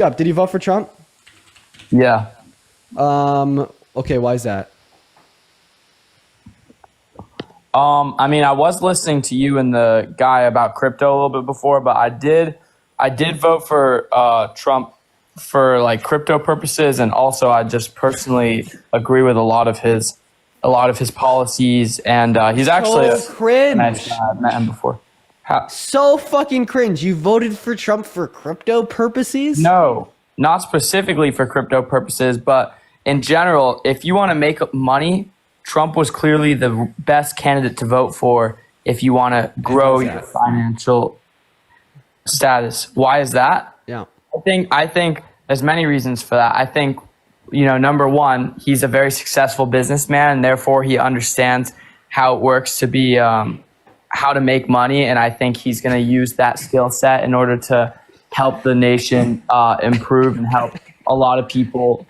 Up. Did you vote for Trump? Yeah. Okay, why is that? I mean, I was listening to you and the guy about crypto a little bit before, but I did vote for Trump for like crypto purposes, and also I just personally agree with a lot of his policies, and he's actually So cringe. I've met him before. So fucking cringe. You voted for Trump for crypto purposes? No, not specifically for crypto purposes, but in general, if you want to make money, Trump was clearly the best candidate to vote for if you want to grow your financial status. Why is that? Yeah. I think there's many reasons for that. I think, number one, he's a very successful businessman, and therefore he understands how it works to be how to make money, and I think he's going to use that skill set in order to help the nation improve and help a lot of people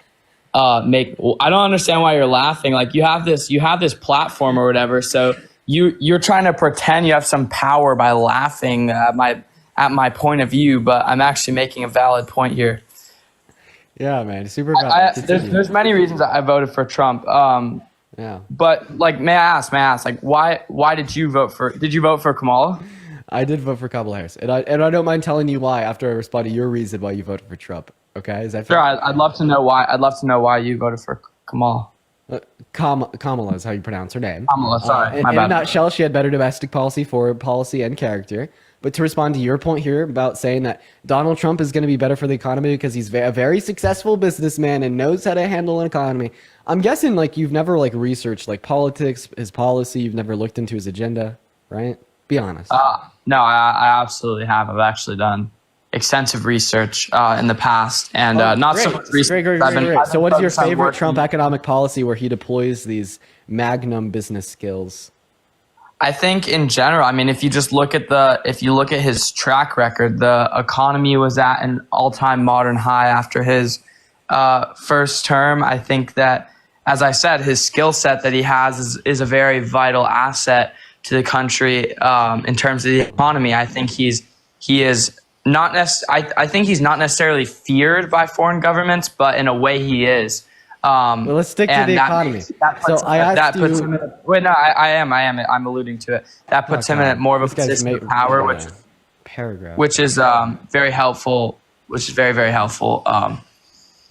make. I don't understand why you're laughing. Like you have this platform or whatever, so you're trying to pretend you have some power by laughing at my point of view, but I'm actually making a valid point here. Yeah, man, super valid. There's many reasons I voted for Trump. Yeah. But like, may I ask, like, why did you vote for Kamala? I did vote for Kamala Harris, and I don't mind telling you why after I respond to your reason why you voted for Trump. Okay, is that fair? Sure. I'd love to know why. I'd love to know why you voted for Kamala. Kamala is how you pronounce her name. Kamala, sorry, in a nutshell, she had better domestic policy, foreign policy, and character. But to respond to your point here about saying that Donald Trump is going to be better for the economy because he's a very successful businessman and knows how to handle an economy, I'm guessing like you've never like researched like politics, his policy. You've never looked into his agenda, right? Be honest. No, I absolutely have. I've actually done extensive research in the past, and not so much research. Great. So what is your favorite Trump economic policy where he deploys these magnum business skills? I think in general, I mean, if you look at his track record, the economy was at an all-time modern high after his first term. I think that, as I said, his skill set that he has is a very vital asset to the country in terms of the economy. I think he is not I think he's not necessarily feared by foreign governments, but in a way he is. Well, let's stick to the economy. I'm alluding to it. That puts him in more of a position of power, which is very helpful. Which is very, very helpful for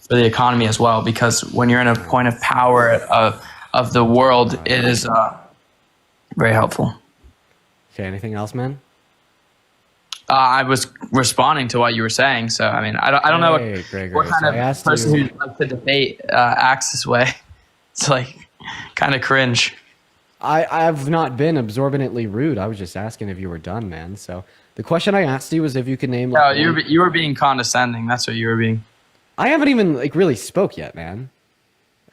the economy as well, because when you're in a point of power of the world, it is very helpful. Okay. Anything else, man? I was responding to what you were saying, so I mean, I don't know what kind of person who likes to debate acts this way. It's like kind of cringe. I've not been absorbently rude. I was just asking if you were done, man. So the question I asked you was if you could name. No, you were being condescending. That's what you were being. I haven't even like really spoke yet, man.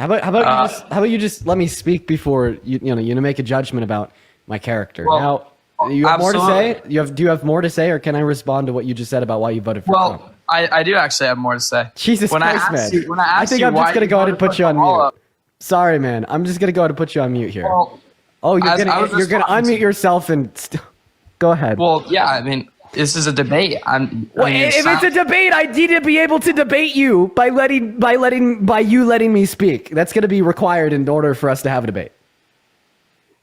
How about you just let me speak before you make a judgment about my character. Well, now. You have more to say? Do you have more to say, or can I respond to what you just said about why you voted for Trump? Well, I do actually have more to say. Jesus Christ, man. I think I'm just going to go ahead and put you on mute. Sorry, man. I'm just going to go ahead and put you on mute here. Well, you're going to unmute yourself and go ahead. Well, yeah, I mean, this is a debate. If it's a debate, I need to be able to debate you by you letting me speak. That's going to be required in order for us to have a debate.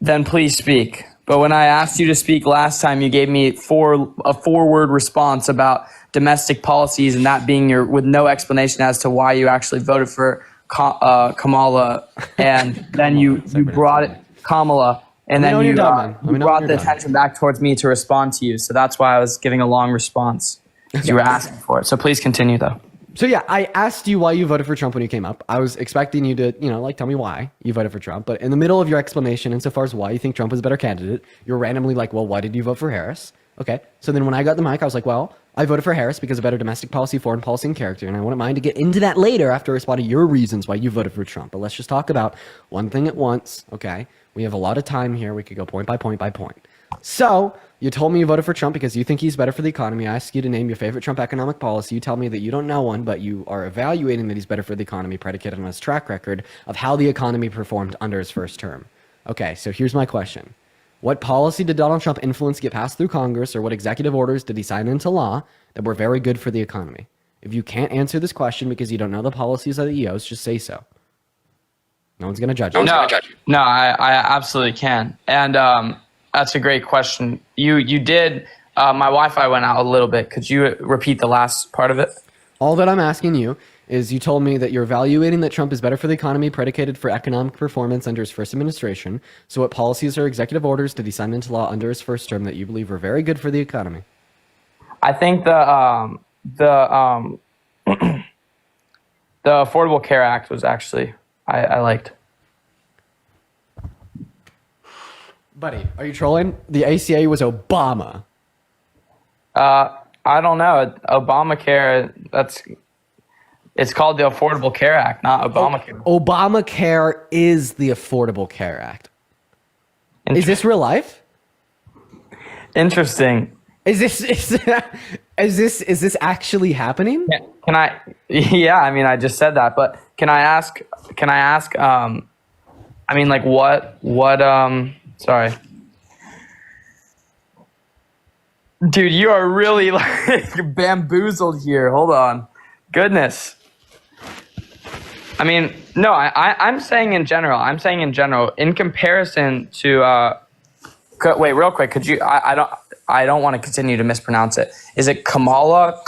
Then please speak. But when I asked you to speak last time, you gave me a four-word response about domestic policies, and that being with no explanation as to why you actually voted for Kamala, and then you brought it Kamala, and then you brought the attention back towards me to respond to you. So that's why I was giving a long response, because you were asking for it. So please continue, though. So yeah, I asked you why you voted for Trump when you came up. I was expecting you to, tell me why you voted for Trump. But in the middle of your explanation, insofar as why you think Trump is a better candidate, you're randomly like, well, why did you vote for Harris? Okay. So then when I got the mic, I was like, well, I voted for Harris because of better domestic policy, foreign policy, and character. And I wouldn't mind to get into that later after I respond to your reasons why you voted for Trump. But let's just talk about one thing at once, okay? We have a lot of time here. We could go point by point by point. So you told me you voted for Trump because you think he's better for the economy. I asked you to name your favorite Trump economic policy. You tell me that you don't know one, but you are evaluating that he's better for the economy predicated on his track record of how the economy performed under his first term. Okay, so here's my question. What policy did Donald Trump influence get passed through Congress, or what executive orders did he sign into law that were very good for the economy? If you can't answer this question because you don't know the policies of the EOs, just say so. No one's going to judge you. No, I absolutely can. And that's a great question. You did, my Wi-Fi went out a little bit. Could you repeat the last part of it? All that I'm asking you is you told me that you're evaluating that Trump is better for the economy predicated for economic performance under his first administration. So what policies or executive orders did he sign into law under his first term that you believe were very good for the economy? I think the the Affordable Care Act was actually, I liked. Buddy, are you trolling? The ACA was Obama. I don't know. Obamacare, it's called the Affordable Care Act, not Obamacare. Obamacare is the Affordable Care Act. Is this real life? Interesting. Is this actually happening? Can I? Yeah, I mean, I just said that, but can I ask? I mean, like, what? Sorry, dude, you are really like bamboozled here. Hold on, goodness. I mean, no, I'm saying in general. In comparison to. Wait, real quick. Could you? I don't want to continue to mispronounce it. Is it Kamala?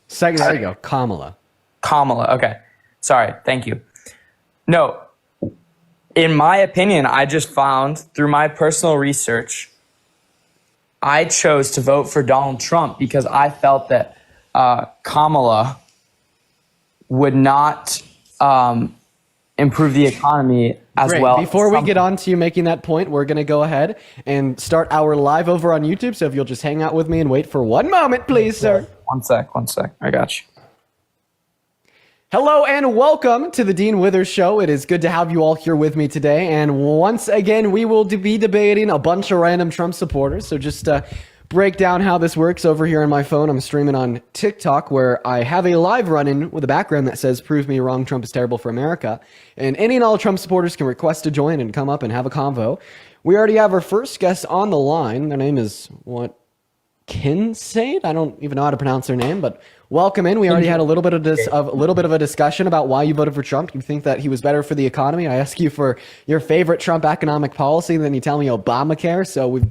Second, there you go. Kamala. Okay. Sorry. Thank you. No. In my opinion, I just found through my personal research, I chose to vote for Donald Trump because I felt that Kamala would not improve the economy as Great. well. Before we get on to you making that point, we're going to go ahead and start our live over on YouTube. So if you'll just hang out with me and wait for one moment, please, sir. One sec. I got you. Hello and welcome to the Dean Withers Show. It is good to have you all here with me today. And once again, we will be debating a bunch of random Trump supporters. So just break down how this works over here on my phone. I'm streaming on TikTok where I have a live run-in with a background that says, "Prove me wrong, Trump is terrible for America." And any and all Trump supporters can request to join and come up and have a convo. We already have our first guest on the line. Their name is, Kinsade? I don't even know how to pronounce their name, but welcome in. We already had a little bit of a discussion about why you voted for Trump. You think that he was better for the economy. I ask you for your favorite Trump economic policy, and then you tell me Obamacare. So we've,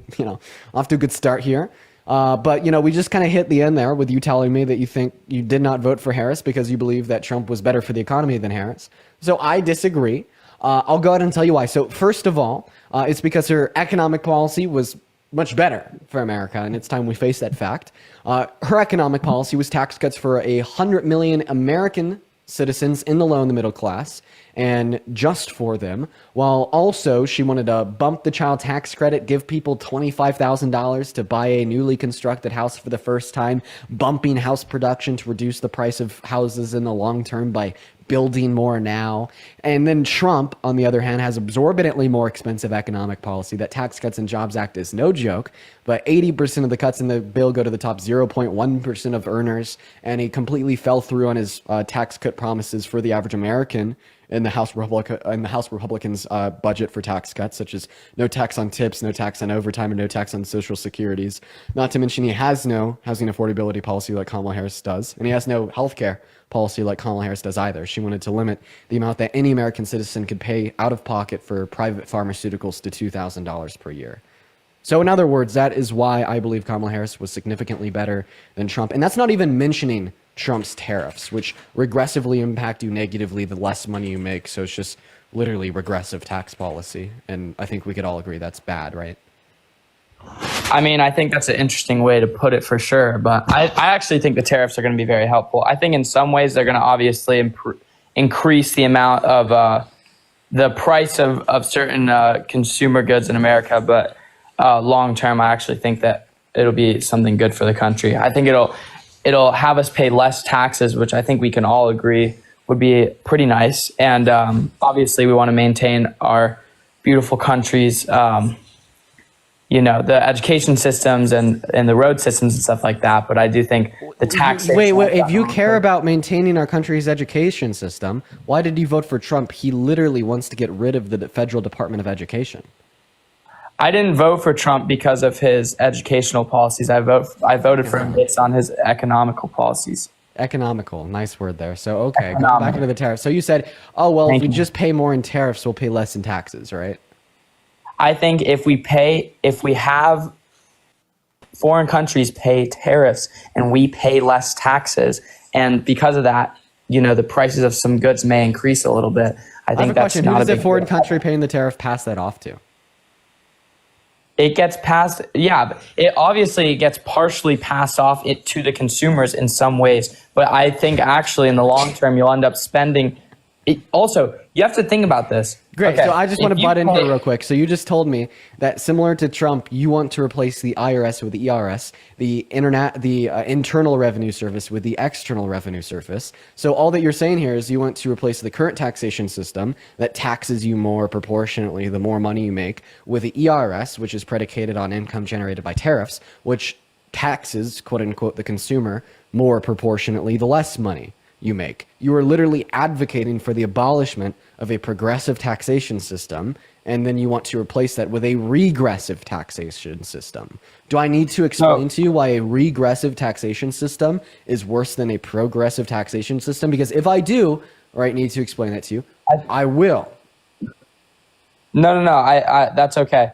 off to a good start here. But we just kind of hit the end there with you telling me that you think you did not vote for Harris because you believe that Trump was better for the economy than Harris. So I disagree. I'll go ahead and tell you why. So first of all, it's because her economic policy was much better for America, and it's time we face that fact. Her economic policy was tax cuts for 100 million American citizens in the low and the middle class, and just for them, while also she wanted to bump the child tax credit, give people $25,000 to buy a newly constructed house for the first time, bumping house production to reduce the price of houses in the long term by building more now. And then Trump, on the other hand, has exorbitantly more expensive economic policy. That Tax Cuts and Jobs Act is no joke, but 80% of the cuts in the bill go to the top 0.1% of earners, and he completely fell through on his tax cut promises for the average American in the House Republicans' budget for tax cuts, such as no tax on tips, no tax on overtime, and no tax on social securities. Not to mention he has no housing affordability policy like Kamala Harris does, and he has no health care policy like Kamala Harris does either. She wanted to limit the amount that any American citizen could pay out of pocket for private pharmaceuticals to $2,000 per year. So in other words, that is why I believe Kamala Harris was significantly better than Trump. And that's not even mentioning Trump's tariffs, which regressively impact you negatively the less money you make. So it's just literally regressive tax policy. And I think we could all agree that's bad, right? I mean, I think that's an interesting way to put it for sure. But I actually think the tariffs are going to be very helpful. I think in some ways they're going to obviously increase the amount of the price of certain consumer goods in America. But long term, I actually think that it'll be something good for the country. I think it'll have us pay less taxes, which I think we can all agree would be pretty nice. And obviously, we want to maintain our beautiful country's, the education systems and the road systems and stuff like that. But I do think the taxation. Wait. If you care about maintaining our country's education system, why did you vote for Trump? He literally wants to get rid of the Federal Department of Education. I didn't vote for Trump because of his educational policies. I voted for him based on his economical policies. Economical, nice word there. So okay, going back Economical. into the tariffs. So you said, oh well, if Thank we you. just pay more in tariffs, we'll pay less in taxes, right? I think if we have foreign countries pay tariffs and we pay less taxes, and because of that, the prices of some goods may increase a little bit. I I have think a that's question. Who not a does the big foreign deal. country paying the tariff pass that off to? It gets passed, yeah. But it obviously gets partially passed off it to the consumers in some ways, but I think actually in the long term you'll end up spending. Also, you have to think about this. Great. Okay, So I just if want to you butt in pay- here real quick. So you just told me that similar to Trump, you want to replace the IRS with the ERS, the Internal Revenue Service with the External Revenue Service. So all that you're saying here is you want to replace the current taxation system that taxes you more proportionately the more money you make with the ERS, which is predicated on income generated by tariffs, which taxes, quote unquote, the consumer more proportionately the less money you make. You are literally advocating for the abolishment of a progressive taxation system, and then you want to replace that with a regressive taxation system. Do I need to explain to you why a regressive taxation system is worse than a progressive taxation system? Because if I do, or I need to explain that to you, I will. No. I that's okay.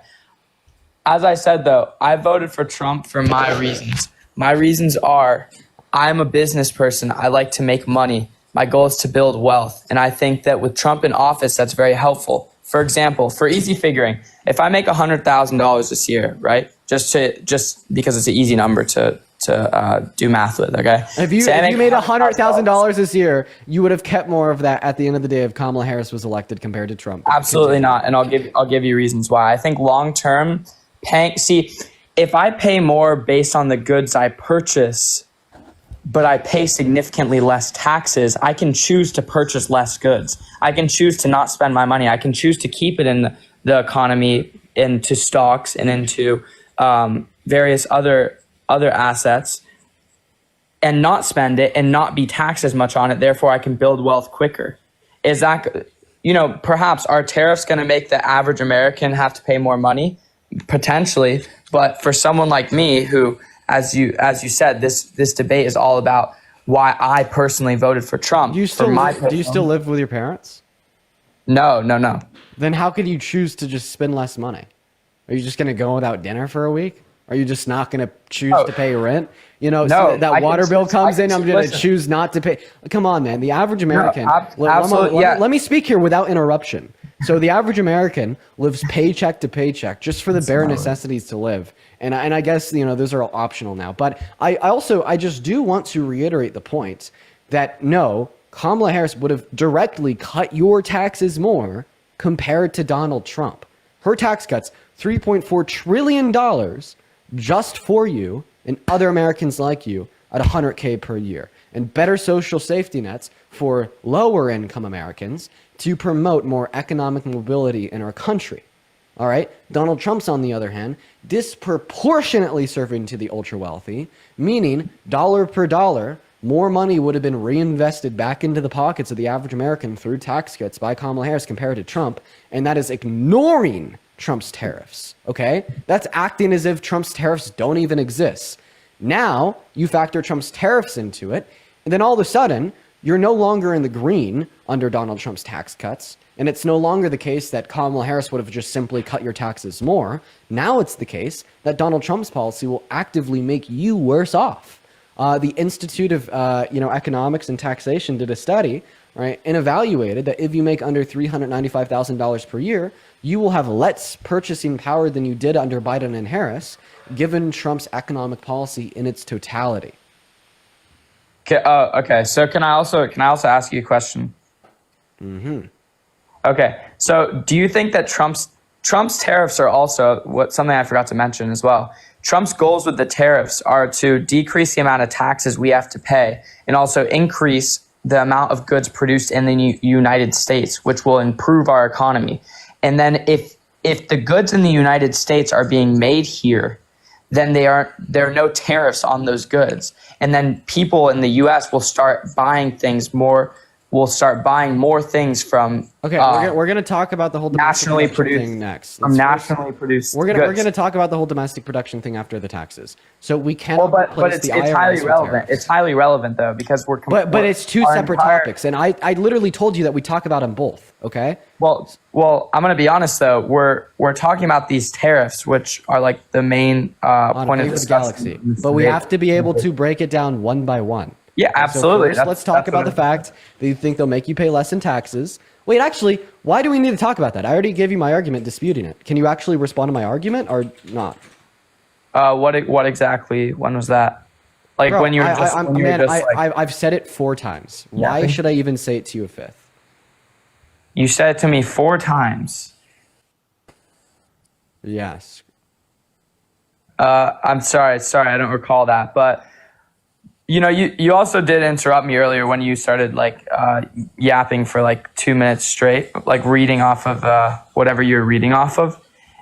As I said, though, I voted for Trump for my reasons. My reasons are I'm a business person. I like to make money. My goal is to build wealth. And I think that with Trump in office, that's very helpful. For example, for easy figuring, if I make $100,000 this year, right? Just because it's an easy number to do math with, okay? If you made $100,000 this year, you would have kept more of that at the end of the day if Kamala Harris was elected compared to Trump. Absolutely not. And I'll give you reasons why. I think long term, if I pay more based on the goods I purchase, but I pay significantly less taxes, I can choose to purchase less goods. I can choose to not spend my money. I can choose to keep it in the economy, into stocks, and into various other assets, and not spend it and not be taxed as much on it. Therefore, I can build wealth quicker. Is that, perhaps are tariffs going to make the average American have to pay more money? Potentially. But for someone like me who, as you said, this debate is all about why I personally voted for Trump. Do you still live with your parents? No. Then how could you choose to just spend less money? Are you just going to go without dinner for a week? Are you just not going to choose to pay rent? So that water bill comes in, I'm going to choose not to pay. Come on, man. The average American. Let me speak here without interruption. So the average American lives paycheck to paycheck just for the bare necessities to live. And I guess, those are all optional now. But I just do want to reiterate the point that no, Kamala Harris would have directly cut your taxes more compared to Donald Trump. Her tax cuts, $3.4 trillion just for you and other Americans like you at $100K per year, and better social safety nets for lower income Americans to promote more economic mobility in our country. All right. Donald Trump's, on the other hand, disproportionately serving to the ultra wealthy, meaning dollar per dollar, more money would have been reinvested back into the pockets of the average American through tax cuts by Kamala Harris compared to Trump. And that is ignoring Trump's tariffs. Okay. That's acting as if Trump's tariffs don't even exist. Now you factor Trump's tariffs into it, and then all of a sudden you're no longer in the green under Donald Trump's tax cuts. And it's no longer the case that Kamala Harris would have just simply cut your taxes more. Now it's the case that Donald Trump's policy will actively make you worse off. The Institute of Economics and Taxation did a study, right, and evaluated that if you make under $395,000 per year, you will have less purchasing power than you did under Biden and Harris, given Trump's economic policy in its totality. Okay. So can I also ask you a question? Mm-hmm. Okay. So do you think that Trump's tariffs are also something I forgot to mention as well? Trump's goals with the tariffs are to decrease the amount of taxes we have to pay and also increase the amount of goods produced in the United States, which will improve our economy. And then if the goods in the United States are being made here, then there are no tariffs on those goods. And then people in the US will start buying things more will start buying more things from Okay, we're gonna talk about the whole domestic nationally production produced thing next. from nationally produced. We're goods. gonna talk about the whole domestic production thing after the taxes. So we cannot But replace it's the IRS highly with relevant. tariffs. It's highly relevant though because But it's two our separate topics, and I literally told you that we talk about them both. Okay. Well, I'm gonna be honest though. We're talking about these tariffs, which are like the main point of the discussion. galaxy. But we have to be able to break it down one by one. Yeah, absolutely. So first, let's talk about the fact that you think they'll make you pay less in taxes. Wait, actually, why do we need to talk about that? I already gave you my argument disputing it. Can you actually respond to my argument or not? What exactly? When was that? Like Bro, when you were just, I've said it 4 times. Why should I even say it to you a 5th? You said it to me 4 times. Yes. I'm sorry. I don't recall that. But, you know, you also did interrupt me earlier when you started, like, yapping for, like, 2 minutes straight, like, reading off of whatever you were reading off of.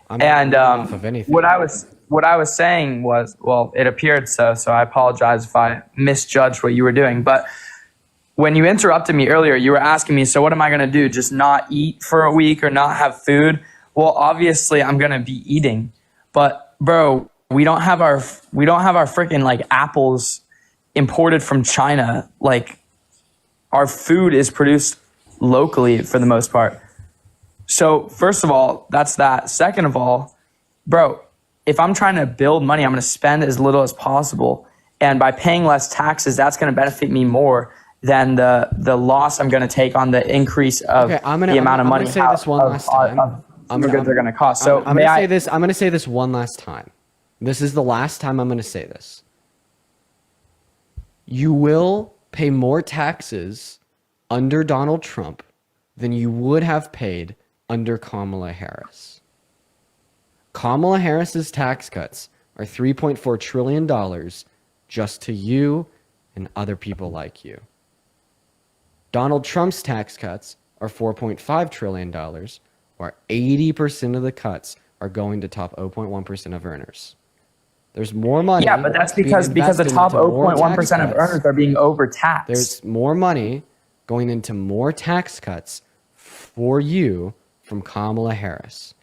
I'm not reading off of anything. What I was saying was, well, it appeared so I apologize if I misjudged what you were doing. But when you interrupted me earlier, you were asking me, so what am I going to do? Just not eat for a week or not have food? Well, obviously I'm going to be eating. But bro, we don't have our freaking like apples imported from China. Like our food is produced locally for the most part. So first of all, that's that. Second of all, bro, if I'm trying to build money, I'm going to spend as little as possible. And by paying less taxes, that's going to benefit me more than the loss I'm going to take on the increase of the amount of money I'm going to say this one last time. Goods are going to cost. So I'm going to say this one last time. This is the last time I'm going to say this. You will pay more taxes under Donald Trump than you would have paid under Kamala Harris. Kamala Harris's tax cuts are $3.4 trillion just to you and other people like you. Donald Trump's tax cuts are $4.5 trillion, where 80% of the cuts are going to top 0.1% of earners. There's more money. Yeah, but that's because the top 0.1% of earners are being overtaxed. There's more money going into more tax cuts for you from Kamala Harris.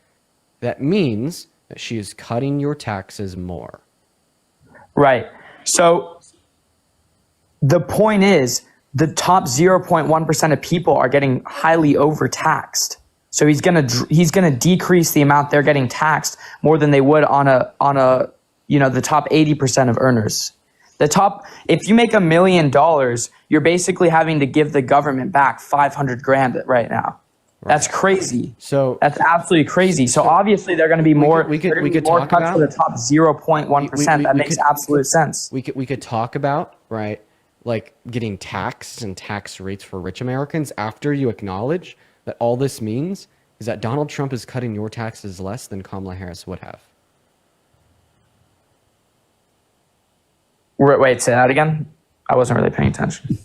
That means that she is cutting your taxes more. Right. So the point is the top 0.1% of people are getting highly overtaxed. So he's going to decrease the amount they're getting taxed more than they would on a the top 80% of earners. If you make $1 million, you're basically having to give the government back $500,000 right now. Right. That's crazy. So that's absolutely crazy. So obviously they're going to be more. We could talk about for the top 0.1%. That makes absolute sense. We could talk about, right, like getting taxes and tax rates for rich Americans after you acknowledge that all this means is that Donald Trump is cutting your taxes less than Kamala Harris would have. Wait, say that again? I wasn't really paying attention.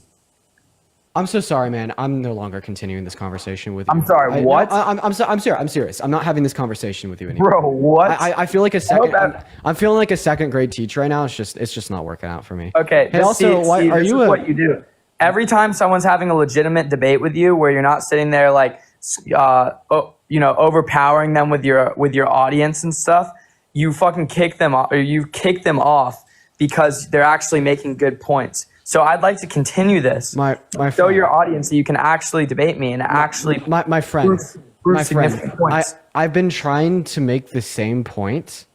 I'm so sorry, man. I'm no longer continuing this conversation with you. I'm sorry, what? I'm serious. I'm not having this conversation with you anymore. Bro, what? I feel like a second. I'm feeling like a second grade teacher right now. It's just not working out for me. Okay. Hey, also, why are you? What you do? Every time someone's having a legitimate debate with you, where you're not sitting there like, overpowering them with your audience and stuff, you fucking kick them off, or you kick them off because they're actually making good points. So I'd like to continue this. My show your audience that you can actually debate me and actually my friend. Points. I've been trying to make the same point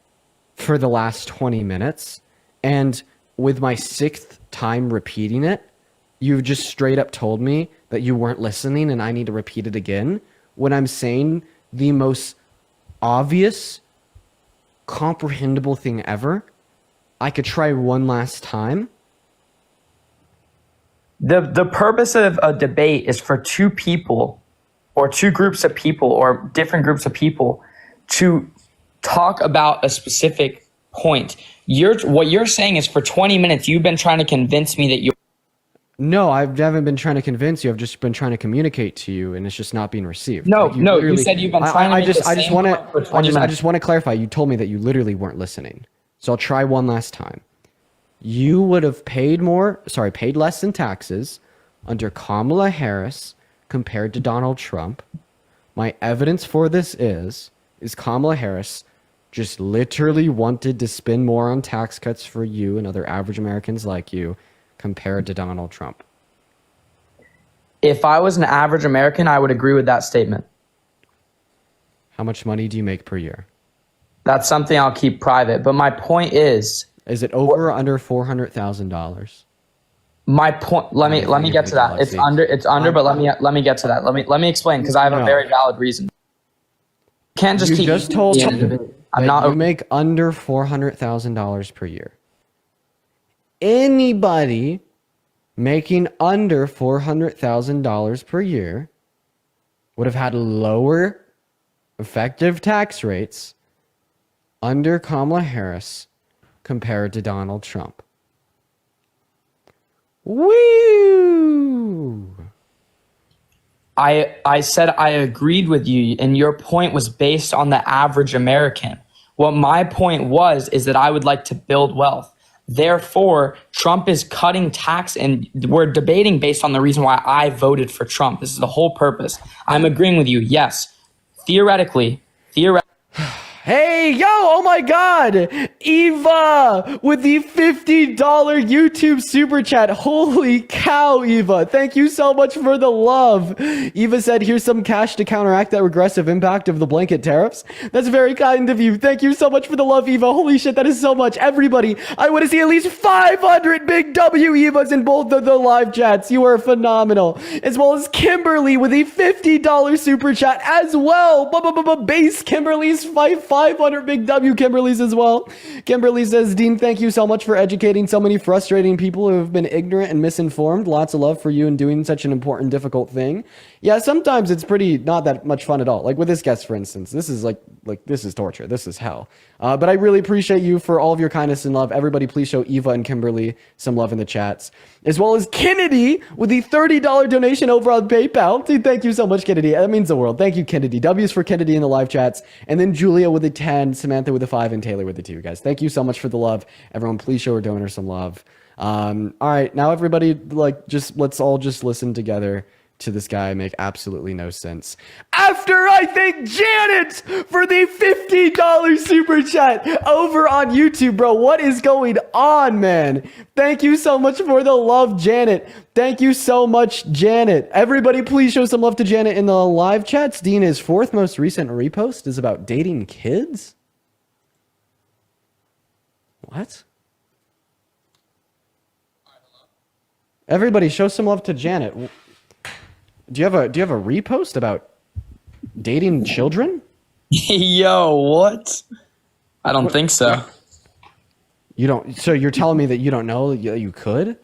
for the last 20 minutes, and with my 6th time repeating it, you've just straight up told me that you weren't listening and I need to repeat it again when I'm saying the most obvious, comprehensible thing ever. I could try one last time. The purpose of a debate is for two people or two groups of people or different groups of people to talk about a specific point. What you're saying is for 20 minutes, you've been trying to convince me that you. No, I haven't been trying to convince you. I've just been trying to communicate to you, and it's just not being received. You said you've been trying to make the same point for 20 minutes. I just want to clarify. You told me that you literally weren't listening. So I'll try one last time. You would have paid less in taxes under Kamala Harris compared to Donald Trump. My evidence for this is Kamala Harris just literally wanted to spend more on tax cuts for you and other average Americans like you compared to Donald Trump. If I was an average American, I would agree with that statement. How much money do you make per year? That's something I'll keep private. But my point is it over or under $400,000? My point. Let me get to that. It's under. But let me get to that. Let me explain because I have a very valid reason. You can't just you keep. Just told me I'm that not. You make under $400,000 per year. Anybody making under $400,000 per year would have had lower effective tax rates under Kamala Harris compared to Donald Trump. Woo! I said I agreed with you, and your point was based on the average American. What my point is that I would like to build wealth. Therefore, Trump is cutting tax, and we're debating based on the reason why I voted for Trump. This is the whole purpose. I'm agreeing with you. Yes, theoretically. Hey, yo, oh my God, Eva with the $50 YouTube super chat. Holy cow, Eva. Thank you so much for the love. Eva said, here's some cash to counteract that regressive impact of the blanket tariffs. That's very kind of you. Thank you so much for the love, Eva. Holy shit, that is so much. Everybody, I want to see at least 500 big W Evas in both of the live chats. You are phenomenal. As well as Kimberly with a $50 super chat as well. Base Kimberly's 500 big W Kimberly's as well. Kimberly says, Dean, thank you so much for educating so many frustrating people who have been ignorant and misinformed. Lots of love for you in doing such an important, difficult thing. Yeah, sometimes it's pretty not that much fun at all. Like with this guest, for instance, this is like this is torture. This is hell. But I really appreciate you for all of your kindness and love. Everybody, please show Eva and Kimberly some love in the chats, as well as Kennedy with the $30 donation over on PayPal. Dude, thank you so much, Kennedy. That means the world. Thank you, Kennedy. W's for Kennedy in the live chats, and then Julia with the 10, Samantha with the 5, and Taylor with the 2. Guys, thank you so much for the love. Everyone, please show our donor some love. All right, now everybody, let's all just listen together to this guy make absolutely no sense. After I thank Janet for the $50 super chat over on YouTube, bro. What is going on, man? Thank you so much for the love, Janet. Thank you so much, Janet. Everybody, please show some love to Janet in the live chats. Dina's fourth most recent repost is about dating kids. What? Everybody, show some love to Janet. Do you have a repost about dating children? Yo, what? I don't think so. You don't. So you're telling me that you don't know that you could?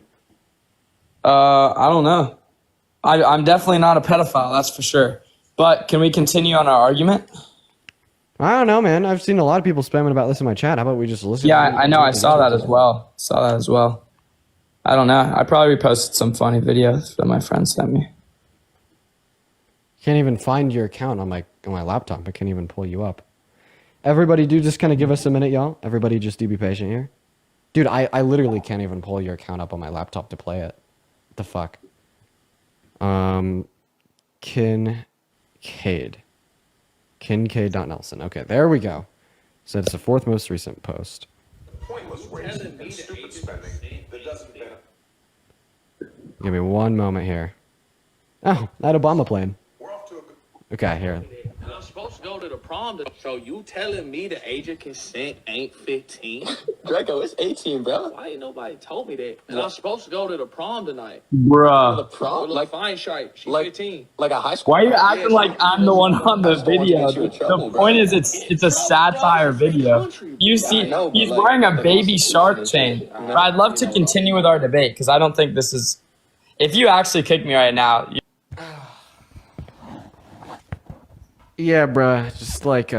I don't know. I'm definitely not a pedophile, that's for sure. But can we continue on our argument? I don't know, man. I've seen a lot of people spamming about this in my chat. How about we just listen? Yeah, I know. I saw that as well. I don't know. I probably reposted some funny videos that my friend sent me. Can't even find your account on my laptop. I can't even pull you up. Everybody, do just kind of give us a minute, y'all. Everybody, just do be patient here. Dude, I literally can't even pull your account up on my laptop to play it. What the fuck? Kincaid.Nelson. Okay, there we go. So it's the fourth most recent post. Pointless waste and stupid spending that doesn't benefit. Give me one moment here. Oh, that Obama plane. We're off to a good. Okay, here. And I'm supposed to go to the prom, so you telling me the age of consent ain't 15? Draco, it's 18, bro. Why ain't nobody told me that? And I'm supposed to go to the prom tonight. The Bruh. prom? Like fine shirt. She's like 15. like a high school. Why are you prom? acting like I'm the one on the video? The point is it's a satire video. You see, I know, but he's like, wearing a the baby shark Constitution chain. is- But I'd love to continue with our debate because I don't think this is... If you actually kick me right now... Yeah, bruh. Just like,